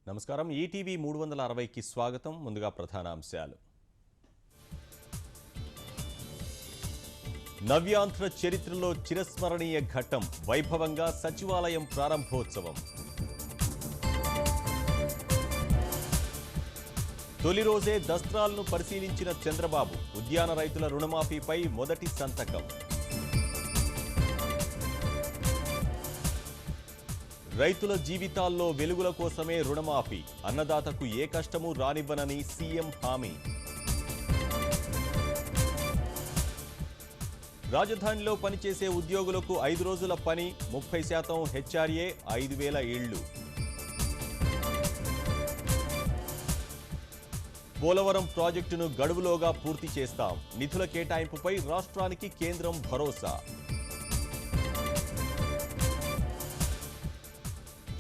నమస్కారం. ఈటీవీ 360కి స్వాగతం. ముందుగా ప్రధాన అంశాలు. నవ్యాంధ్ర చరిత్రలో చిరస్మరణీయ ఘట్టం, వైభవంగా సచివాలయం ప్రారంభోత్సవం. తొలి రోజే దస్త్రాలను పరిశీలించిన చంద్రబాబు, ఉద్యాన రైతుల రుణమాఫీపై మొదటి సంతకం. రైతుల జీవితాల్లో వెలుగుల కోసమే రుణమాఫీ, అన్నదాతకు ఏ కష్టమూ రానివ్వనని సీఎం హామీ. రాజధానిలో పనిచేసే ఉద్యోగులకు 5 రోజుల పని, 30% హెచ్ఆర్ఏ, 5,000 ఇళ్లు. పోలవరం ప్రాజెక్టును గడువులోగా పూర్తి చేస్తాం, నిధుల కేటాయింపుపై రాష్ట్రానికి కేంద్రం భరోసా.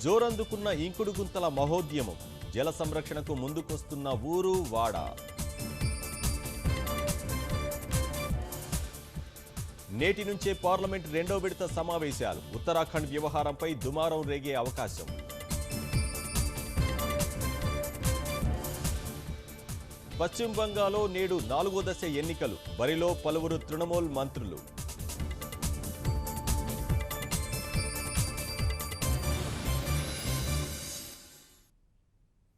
జోరందుకున్న ఇంకుడు గుంతల మహోద్యమం, జల సంరక్షణకు ముందుకొస్తున్న ఊరు వాడ. నేటి నుంచే పార్లమెంట్ 2వ విడత సమావేశాలు, ఉత్తరాఖండ్ వ్యవహారంపై దుమారం రేగే అవకాశం. పశ్చిమ బంగాల్లో నేడు 4వ దశ ఎన్నికలు, బరిలో పలువురు తృణమూల్ మంత్రులు.